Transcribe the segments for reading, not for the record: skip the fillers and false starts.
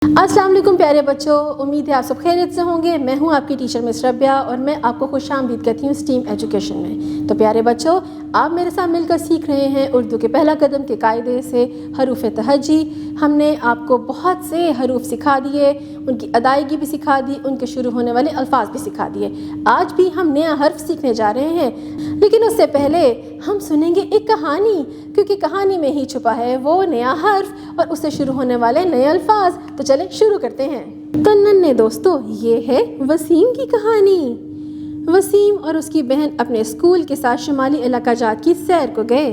अस्सलाम वालेकुम प्यारे बच्चों, उम्मीद है आप सब खैरियत से होंगे। मैं हूं आपकी टीचर मिस रबिया और मैं आपको खुशामदीद कहती हूं स्टीम एजुकेशन में। तो प्यारे बच्चों, आप मेरे साथ मिलकर सीख रहे हैं उर्दू के पहला कदम के कायदे से हरूफ तहज्जी। हमने आपको बहुत से हरूफ सिखा दिए, उनकी अदायगी भी सिखा दी, उनके शुरू होने वाले अल्फाज भी सिखा दिए। आज भी हम नया हर्फ सीखने जा रहे हैं, लेकिन उससे पहले हम सुनेंगे एक कहानी, क्योंकि कहानी में ही छुपा है वो नया हर्फ और उससे शुरू होने वाले नए अल्फाज। तो चलें शुरू करते हैं। तो नन्हे दोस्तों, ये है वसीम की कहानी। वसीम और उसकी बहन अपने स्कूल के साथ शुमाली इलाका जात की सैर को गए।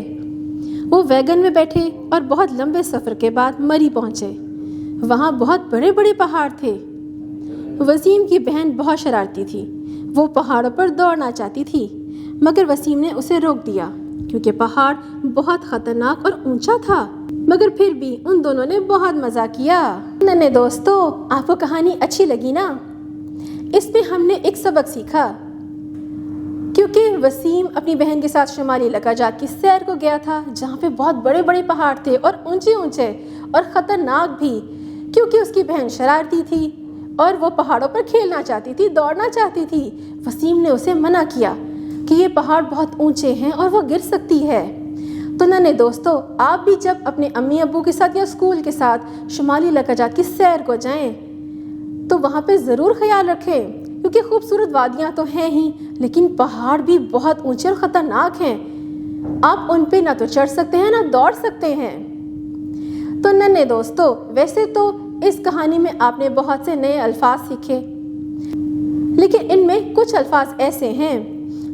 वो वैगन में बैठे और बहुत लंबे सफ़र के बाद मरी पहुँचे। वहाँ बहुत बड़े बड़े पहाड़ थे। वसीम की बहन बहुत शरारती थी। वो पहाड़ों पर दौड़ना चाहती थी, मगर वसीम ने उसे रोक दिया क्योंकि पहाड़ बहुत ख़तरनाक और ऊंचा था। मगर फिर भी उन दोनों ने बहुत मज़ा किया। नन्हे दोस्तों, आपको कहानी अच्छी लगी ना? इसमें हमने एक सबक सीखा, क्योंकि वसीम अपनी बहन के साथ शुमाली इलाका जात की सैर को गया था, जहाँ पे बहुत बड़े बड़े पहाड़ थे और ऊंचे ऊंचे और ख़तरनाक भी, क्योंकि उसकी बहन शरारती थी और वो पहाड़ों पर खेलना चाहती थी, दौड़ना चाहती थी। वसीम ने उसे मना किया कि ये पहाड़ बहुत ऊंचे हैं और वो गिर सकती है। तो नन्हे दोस्तों, आप भी जब अपने अम्मी अब्बू के साथ या स्कूल के साथ शुमाली इलाका जात की सैर को जाएं, तो वहाँ पे ज़रूर ख्याल रखें, क्योंकि खूबसूरत वादियाँ तो हैं ही, लेकिन पहाड़ भी बहुत ऊंचे और ख़तरनाक हैं। आप उन पे ना तो चढ़ सकते हैं ना दौड़ सकते हैं। तो नन्हे दोस्तों, वैसे तो इस कहानी में आपने बहुत से नए अल्फाज सीखे, लेकिन इनमें कुछ अल्फाज ऐसे हैं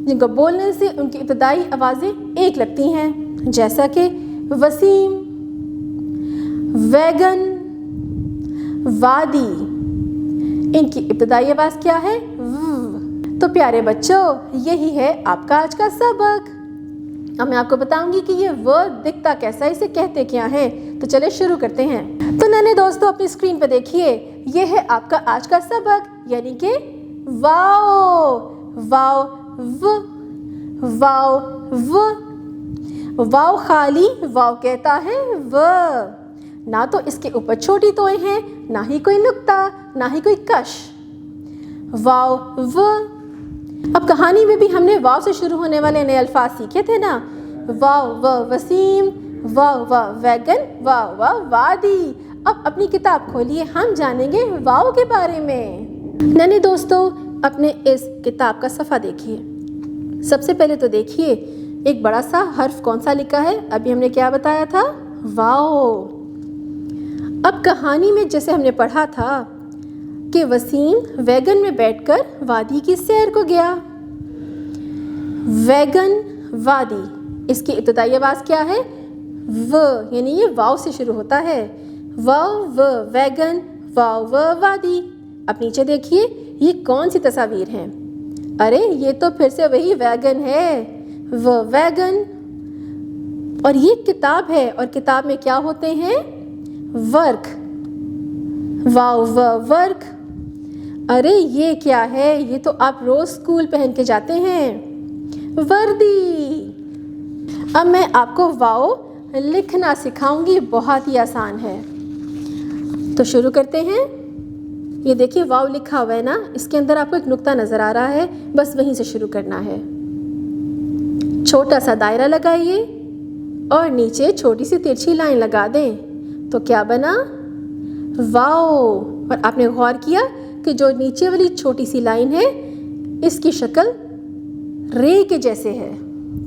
जिनको बोलने से उनकी इब्तदाई आवाज़ें एक लगती हैं, जैसा कि वसीम, वैगन, वादी। इनकी इब्तदाई आवाज़ क्या है? व। तो प्यारे बच्चों, यही है आपका आज का सबक। अब मैं आपको बताऊंगी कि ये वर्ड दिखता कैसा है, इसे कहते क्या है। तो चले शुरू करते हैं। तो नन्हे दोस्तों, अपनी स्क्रीन पर देखिए, ये है आपका आज का सबक, यानी कि वाओ। वाओ व, वाओ व। वाव खाली वाव कहता है व। ना तो इसके ऊपर छोटी तोएं हैं, ना ही कोई नुक्ता, ना ही कोई कश। वाव व। अब कहानी में भी हमने वाव से शुरू होने वाले नए अल्फाज सीखे थे ना। वाव व वसीम, वाव व वैगन, वाव व वादी। अब अपनी किताब खोलिए, हम जानेंगे वाव के बारे में। नन्हे दोस्तों, अपने इस किताब का सफ़ा देखिए। सबसे पहले तो देखिए एक बड़ा सा हर्फ कौन सा लिखा है। अभी हमने क्या बताया था? वाओ। अब कहानी में जैसे हमने पढ़ा था कि वसीम वैगन में बैठकर वादी की सैर को गया। वैगन, वादी, इसकी इब्तदाई आवाज़ क्या है? व, यानी ये वाव से शुरू होता है। वाव व, वैगन, वाव व, वादी। अब नीचे देखिए, ये कौन सी तस्वीर हैं? अरे ये तो फिर से वही वैगन है, वो वैगन। और ये किताब है, और किताब में क्या होते हैं? वर्क। वाव व, वर्क। अरे ये क्या है? ये तो आप रोज स्कूल पहन के जाते हैं, वर्दी। अब मैं आपको वाव लिखना सिखाऊंगी, बहुत ही आसान है। तो शुरू करते हैं। ये देखिए वाव लिखा हुआ है ना, इसके अंदर आपको एक नुक्ता नज़र आ रहा है, बस वहीं से शुरू करना है। छोटा सा दायरा लगाइए और नीचे छोटी सी तिरछी लाइन लगा दें, तो क्या बना? वाओ। और आपने गौर किया कि जो नीचे वाली छोटी सी लाइन है, इसकी शक्ल रे के जैसे है।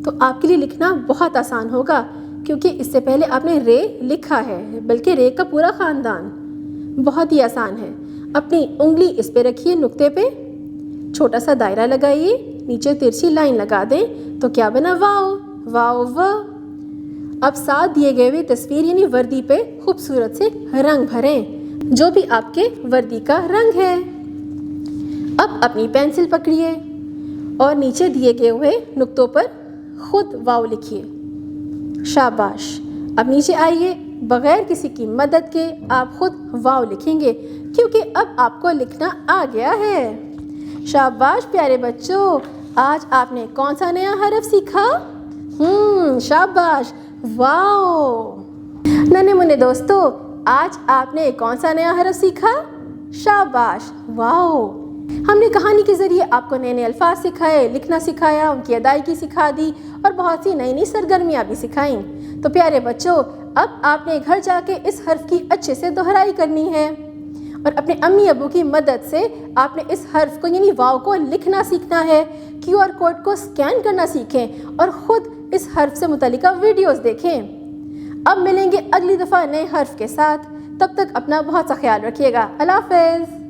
तो आपके लिए लिखना बहुत आसान होगा, क्योंकि इससे पहले आपने रे लिखा है, बल्कि रे का पूरा ख़ानदान। बहुत ही आसान है। अपनी उंगली इस पे रखिए, नुक्ते पे, छोटा सा दायरा लगाइए, नीचे तिरछी लाइन लगा दें, तो क्या बना? वाओ। वाओ व। अब साथ दिए गए हुए तस्वीर यानी वर्दी पे खूबसूरत से रंग भरें, जो भी आपके वर्दी का रंग है। अब अपनी पेंसिल पकड़िए और नीचे दिए गए हुए नुक्तों पर खुद वाव लिखिए। शाबाश। अब नीचे आइए, बगैर किसी की मदद के आप खुद वाव लिखेंगे, क्योंकि अब आपको लिखना आ गया है। शाबाश प्यारे बच्चों, आज आपने कौन सा नया हरफ सीखा? शाबाश, वाओ। नन्हे मुन्ने दोस्तों, آج آپ نے کون سا نیا حرف سیکھا؟ شاباش، واو! ہم نے کہانی کے ذریعے آپ کو نئے نئے الفاظ سکھائے، لکھنا سکھایا، ان کی ادائیگی سکھا دی اور بہت سی نئی نئی سرگرمیاں بھی سکھائیں۔ تو پیارے بچوں، اب آپ نے گھر جا کے اس حرف کی اچھے سے دہرائی کرنی ہے اور اپنے امی ابو کی مدد سے آپ نے اس حرف کو یعنی واو کو لکھنا سیکھنا ہے، QR کوڈ کو اسکین کرنا سیکھیں اور خود اس حرف سے متعلقہ ویڈیوز دیکھیں۔ اب ملیں گے اگلی دفعہ نئے حرف کے ساتھ، تب تک اپنا بہت سا خیال رکھیے گا۔ اللہ حافظ۔